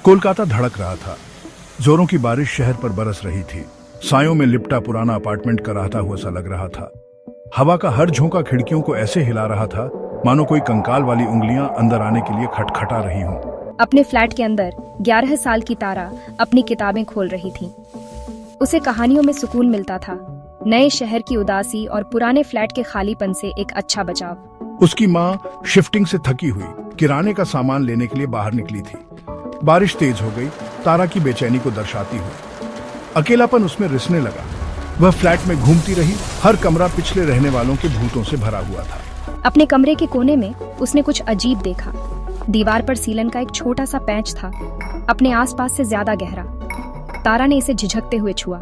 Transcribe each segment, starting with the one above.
कोलकाता धड़क रहा था। जोरों की बारिश शहर पर बरस रही थी। सायों में लिपटा पुराना अपार्टमेंट कराहता हुआ सा लग रहा था। हवा का हर झोंका खिड़कियों को ऐसे हिला रहा था मानो कोई कंकाल वाली उंगलियां अंदर आने के लिए खटखटा रही हों। अपने फ्लैट के अंदर 11 साल की तारा अपनी किताबें खोल रही थी। उसे कहानियों में सुकून मिलता था, नए शहर की उदासी और पुराने फ्लैट के खालीपन से एक अच्छा बचाव। उसकी माँ शिफ्टिंग से थकी हुई किराने का सामान लेने के लिए बाहर निकली थी। बारिश तेज हो गई, तारा की बेचैनी को दर्शाती हुई। अकेलापन उसमें रिसने लगा। वह फ्लैट में घूमती रही। हर कमरा पिछले रहने वालों के भूतों से भरा हुआ था। अपने कमरे के कोने में उसने कुछ अजीब देखा। दीवार पर सीलन का एक छोटा सा पैच था, अपने आसपास से ज्यादा गहरा। तारा ने इसे झिझकते हुए छुआ।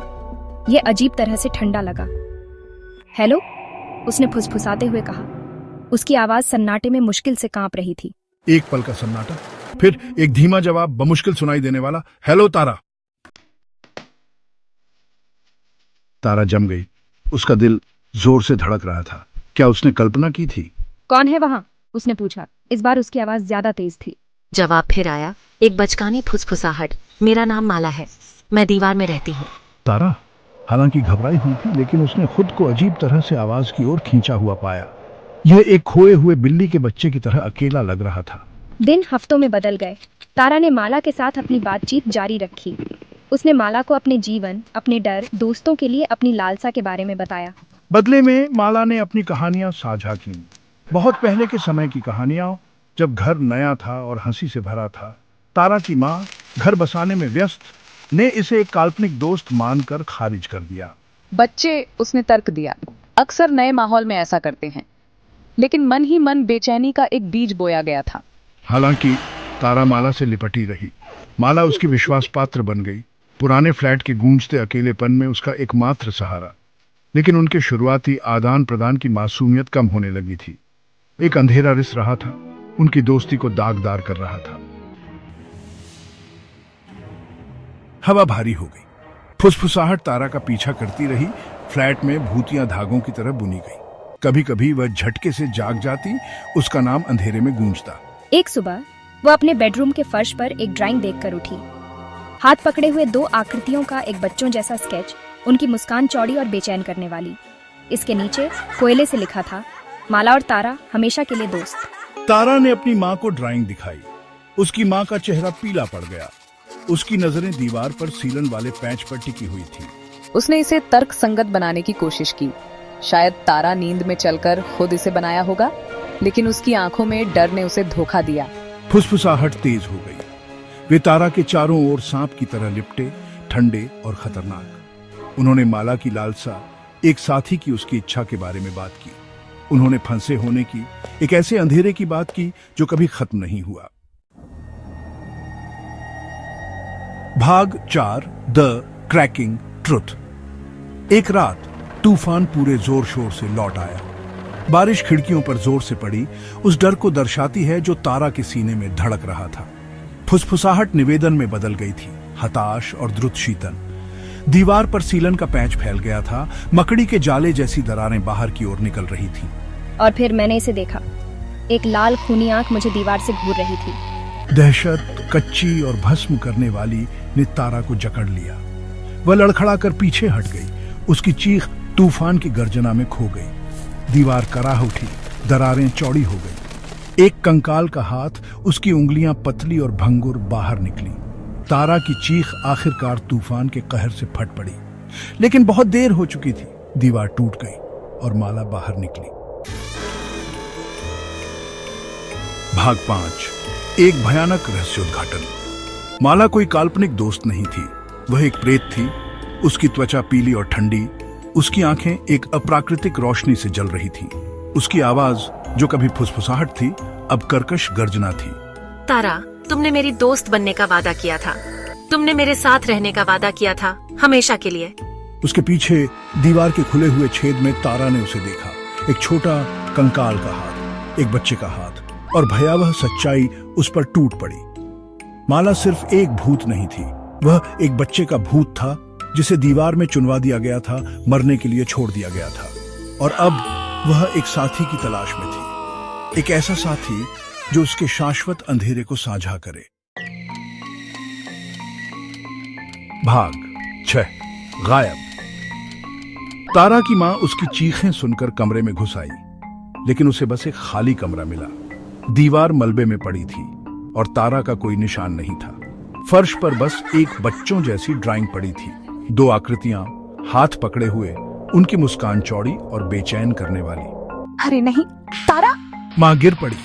यह अजीब तरह से ठंडा लगा। हेलो, उसने फुसफुसाते हुए कहा। उसकी आवाज सन्नाटे में मुश्किल से कांप रही थी। एक पल का सन्नाटा, फिर एक धीमा जवाब बमुश्किल सुनाई देने वाला, हेलो तारा। तारा जम गई। उसका दिल जोर से धड़क रहा था। क्या उसने कल्पना की थी? कौन है वहां? उसने पूछा। इस बार उसकी आवाज ज्यादा तेज थी। जवाब फिर आया, एक बचकानी फुसफुसाहट। मेरा नाम माला है, मैं दीवार में रहती हूँ। तारा हालांकि घबराई हुई थी, लेकिन उसने खुद को अजीब तरह से आवाज की ओर खींचा हुआ पाया। यह एक खोए हुए बिल्ली के बच्चे की तरह अकेला लग रहा था। दिन हफ्तों में बदल गए। तारा ने माला के साथ अपनी बातचीत जारी रखी। उसने माला को अपने जीवन, अपने डर, दोस्तों के लिए अपनी लालसा के बारे में बताया। बदले में माला ने अपनी कहानियां साझा की। बहुत पहले के समय की कहानियां, जब घर नया था और हंसी से भरा था। तारा की माँ घर बसाने में व्यस्त ने इसे एक काल्पनिक दोस्त मानकर खारिज कर दिया। बच्चे, उसने तर्क दिया, अक्सर नए माहौल में ऐसा करते हैं। लेकिन मन ही मन बेचैनी का एक बीज बोया गया था। हालांकि तारा माला से लिपटी रही। माला उसकी विश्वास पात्र बन गई, पुराने फ्लैट के गूंजते अकेलेपन में उसका एकमात्र सहारा। लेकिन उनके शुरुआती आदान प्रदान की मासूमियत कम होने लगी थी। एक अंधेरा रिस रहा था, उनकी दोस्ती को दागदार कर रहा था। हवा भारी हो गई। फुसफुसाहट तारा का पीछा करती रही। फ्लैट में भूतियां धागों की तरह बुनी गई। कभी कभी वह झटके से जाग जाती, उसका नाम अंधेरे में गूंजता। एक सुबह वह अपने बेडरूम के फर्श पर एक ड्राइंग देखकर उठी। हाथ पकड़े हुए दो आकृतियों का एक बच्चों जैसा स्केच, उनकी मुस्कान चौड़ी और बेचैन करने वाली। इसके नीचे कोयले से लिखा था, माला और तारा हमेशा के लिए दोस्त। तारा ने अपनी माँ को ड्राइंग दिखाई। उसकी माँ का चेहरा पीला पड़ गया। उसकी नजरें दीवार पर सीलन वाले पैच पर टिकी हुई थी। उसने इसे तर्क संगत बनाने की कोशिश की। शायद तारा नींद में चलकर खुद इसे बनाया होगा, लेकिन उसकी आंखों में डर ने उसे धोखा दिया। फुसफुसाहट तेज हो गई। वे तारा के चारों ओर सांप की तरह लिपटे, ठंडे और खतरनाक। उन्होंने माला की लालसा, एक साथी की उसकी इच्छा के बारे में बात की। उन्होंने फंसे होने की, एक ऐसे अंधेरे की बात की जो कभी खत्म नहीं हुआ। भाग 4, द क्रैकिंग ट्रुथ। एक रात तूफान पूरे जोर शोर से लौट आया। बारिश खिड़कियों पर जोर से पड़ी, उस डर को दर्शाती है जो तारा के सीने में धड़क रहा था। फुसफुसाहट निवेदन में बदल गई थी, हताश और द्रुत शीतल। दीवार पर सीलन का पैच फैल गया था। मकड़ी के जाले जैसी दरारें बाहर की ओर निकल रही थीं। और फिर मैंने इसे देखा। एक लाल खूनी आंख मुझे दीवार से घूर रही थी। दहशत, कच्ची और भस्म करने वाली ने तारा को जकड़ लिया। वह लड़खड़ाकर पीछे हट गई। उसकी चीख तूफान की गर्जना में खो गई। दीवार कराह उठी, दरारें चौड़ी हो गई। एक कंकाल का हाथ, उसकी उंगलियां पतली और भंगुर बाहर निकली। तारा की चीख आखिरकार तूफान के कहर से फट पड़ी। लेकिन बहुत देर हो चुकी थी। दीवार टूट गई और माला बाहर निकली। भाग 5, एक भयानक रहस्योद्घाटन। माला कोई काल्पनिक दोस्त नहीं थी। वह एक प्रेत थी। उसकी त्वचा पीली और ठंडी, उसकी आंखें एक अप्राकृतिक रोशनी से जल रही थी। उसकी आवाज, जो कभी फुसफुसाहट थी, अब कर्कश गर्जना थी। तारा, तुमने मेरी दोस्त बनने का वादा किया था। तुमने मेरे साथ रहने का वादा किया था, हमेशा के लिए। उसके पीछे दीवार के खुले हुए छेद में तारा ने उसे देखा। एक छोटा कंकाल का हाथ, एक बच्चे का हाथ, और भयावह सच्चाई उस पर टूट पड़ी। माला सिर्फ एक भूत नहीं थी, वह एक बच्चे का भूत था जिसे दीवार में चुनवा दिया गया था, मरने के लिए छोड़ दिया गया था। और अब वह एक साथी की तलाश में थी, एक ऐसा साथी जो उसके शाश्वत अंधेरे को साझा करे। भाग 6 गायब। तारा की मां उसकी चीखें सुनकर कमरे में घुस आई, लेकिन उसे बस एक खाली कमरा मिला। दीवार मलबे में पड़ी थी और तारा का कोई निशान नहीं था। फर्श पर बस एक बच्चों जैसी ड्राइंग पड़ी थी, 2 आकृतियां हाथ पकड़े हुए, उनकी मुस्कान चौड़ी और बेचैन करने वाली। अरे नहीं, तारा! मां गिर पड़ी,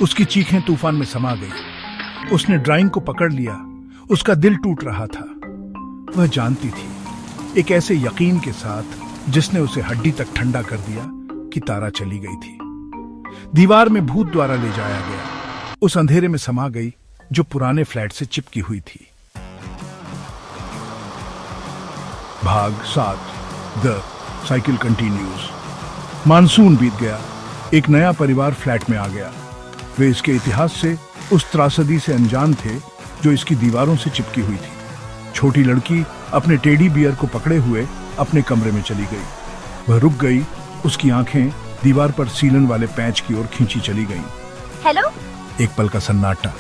उसकी चीखें तूफान में समा गई। उसने ड्राइंग को पकड़ लिया, उसका दिल टूट रहा था। वह जानती थी, एक ऐसे यकीन के साथ जिसने उसे हड्डी तक ठंडा कर दिया, कि तारा चली गई थी। दीवार में भूत द्वारा ले जाया गया, उस अंधेरे में समा गई जो पुराने फ्लैट से चिपकी हुई थी। भाग 7 द साइकिल कंटिन्यूज। मानसून बीत गया, एक नया परिवार फ्लैट में आ गया। वे इसके इतिहास से, उस त्रासदी से अनजान थे जो इसकी दीवारों से चिपकी हुई थी। छोटी लड़की अपने टेडी बियर को पकड़े हुए अपने कमरे में चली गई। वह रुक गई, उसकी आंखें दीवार पर सीलन वाले पैच की ओर खींची चली गईं। हेलो। एक पल का सन्नाटा,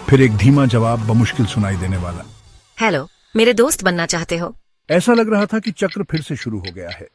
फिर एक धीमा जवाब बमुश्किल सुनाई देने वाला। हेलो, मेरे दोस्त बनना चाहते हो? ऐसा लग रहा था कि चक्र फिर से शुरू हो गया है।